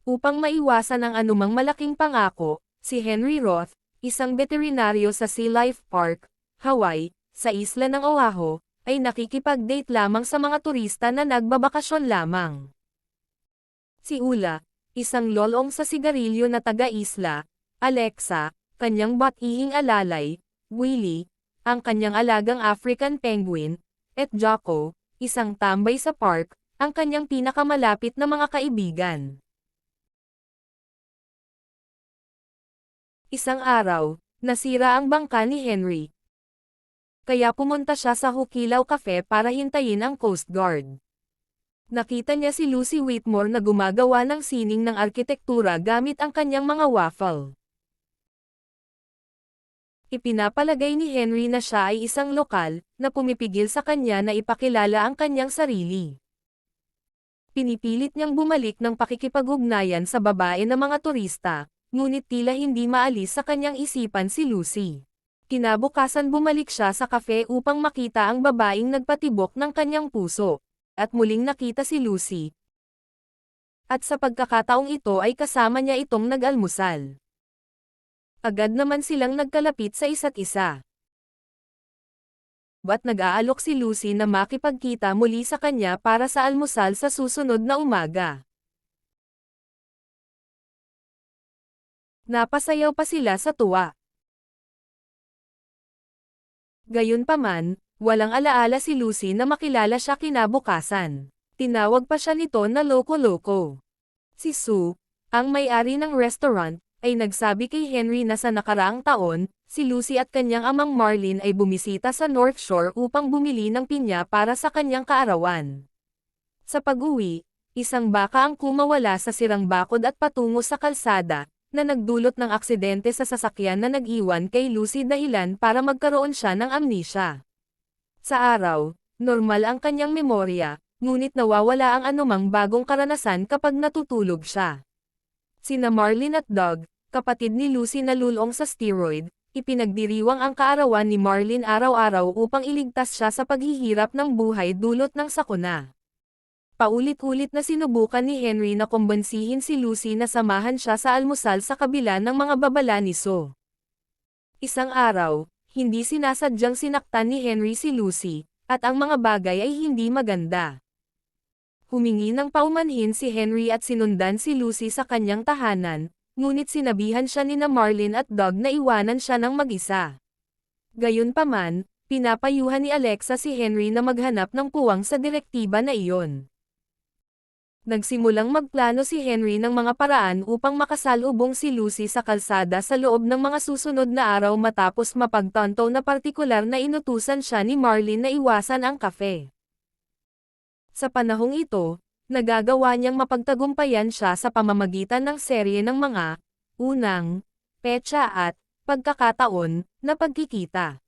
Upang maiwasan ang anumang malaking pangako, si Henry Roth, isang veterinaryo sa Sea Life Park, Hawaii, sa isla ng Oahu, ay nakikipag-date lamang sa mga turista na nagbabakasyon lamang. Si Ula, isang lolong sa sigarilyo na taga-isla, Alexa, kanyang bat-ihing alalay, Willie, ang kanyang alagang African penguin, at Jocko, isang tambay sa park, ang kanyang pinakamalapit na mga kaibigan. Isang araw, nasira ang bangka ni Henry. Kaya pumunta siya sa Hukilaw Cafe para hintayin ang Coast Guard. Nakita niya si Lucy Whitmore na gumagawa ng sining ng arkitektura gamit ang kanyang mga waffle. Ipinapalagay ni Henry na siya ay isang lokal, na pumipigil sa kanya na ipakilala ang kanyang sarili. Pinipilit niyang bumalik ng pakikipag-ugnayan sa babae na mga turista, ngunit tila hindi maalis sa kanyang isipan si Lucy. Kinabukasan bumalik siya sa cafe upang makita ang babaeng nagpatibok ng kanyang puso. At muling nakita si Lucy. At sa pagkakataong ito ay kasama niya itong nag-almusal. Agad naman silang nagkalapit sa isa't isa. Ba't nag-aalok si Lucy na makipagkita muli sa kanya para sa almusal sa susunod na umaga? Napasayaw pa sila sa tuwa. Gayunpaman, walang alaala si Lucy na makilala siya kinabukasan. Tinawag pa siya nito na loko-loko. Si Sue, ang may-ari ng restaurant, ay nagsabi kay Henry na sa nakaraang taon, si Lucy at kanyang amang Marlin ay bumisita sa North Shore upang bumili ng pinya para sa kanyang kaarawan. Sa pag-uwi, isang baka ang kumawala sa sirang bakod at patungo sa kalsada, na nagdulot ng aksidente sa sasakyan na nag-iwan kay Lucy dahilan para magkaroon siya ng amnesia. Sa araw, normal ang kanyang memorya, ngunit nawawala ang anumang bagong karanasan kapag natutulog siya. Sina Marlin at Doug, kapatid ni Lucy na lulong sa steroid, ipinagdiriwang ang kaarawan ni Marlin araw-araw upang iligtas siya sa paghihirap ng buhay dulot ng sakuna. Paulit-ulit na sinubukan ni Henry na kumbensihin si Lucy na samahan siya sa almusal sa kabila ng mga babala ni Sue. Isang araw, hindi sinasadyang sinaktan ni Henry si Lucy, at ang mga bagay ay hindi maganda. Humingi ng paumanhin si Henry at sinundan si Lucy sa kanyang tahanan, ngunit sinabihan siya ni Marlin at Doug na iwanan siya ng mag-isa. Gayunpaman, pinapayuhan ni Alexa si Henry na maghanap ng puwang sa direktiba na iyon. Nagsimulang magplano si Henry ng mga paraan upang makasalubong si Lucy sa kalsada sa loob ng mga susunod na araw matapos mapagtanto na partikular na inutusan siya ni Marlin na iwasan ang kafe. Sa panahong ito, nagagawa niyang mapagtagumpayan siya sa pamamagitan ng serye ng mga unang, petsa at pagkakataon na pagkikita.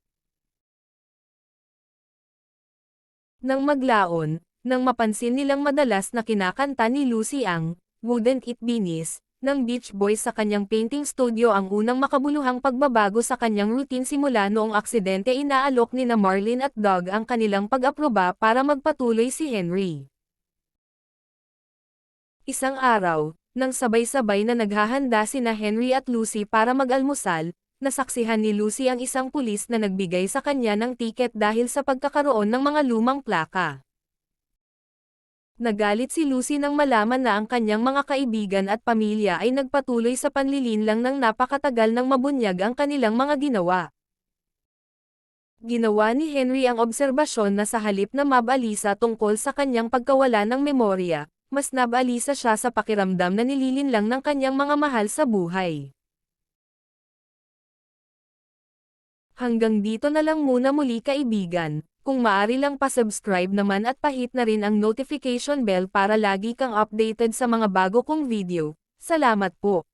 Nang maglaon, nang mapansin nilang madalas na kinakanta ni Lucy ang "Wouldn't It Be Nice" ng Beach Boys sa kanyang painting studio ang unang makabuluhang pagbabago sa kanyang routine simula noong aksidente inaalok ni Marlin at Doug ang kanilang pag-aproba para magpatuloy si Henry. Isang araw, nang sabay-sabay na naghahanda sina Henry at Lucy para mag-almusal, nasaksihan ni Lucy ang isang pulis na nagbigay sa kanya ng tiket dahil sa pagkakaroon ng mga lumang plaka. Nagalit si Lucy nang malaman na ang kanyang mga kaibigan at pamilya ay nagpatuloy sa panlilinlang ng napakatagal ng mabunyag ang kanilang mga ginawa. Ginawa ni Henry ang obserbasyon na sa halip na mabalisa tungkol sa kanyang pagkawala ng memorya, mas nabalisa siya sa pakiramdam na nililinlang ng kanyang mga mahal sa buhay. Hanggang dito na lang muna muli kaibigan. Kung maaari lang pa-subscribe naman at pahit na rin ang notification bell para lagi kang updated sa mga bago kong video. Salamat po.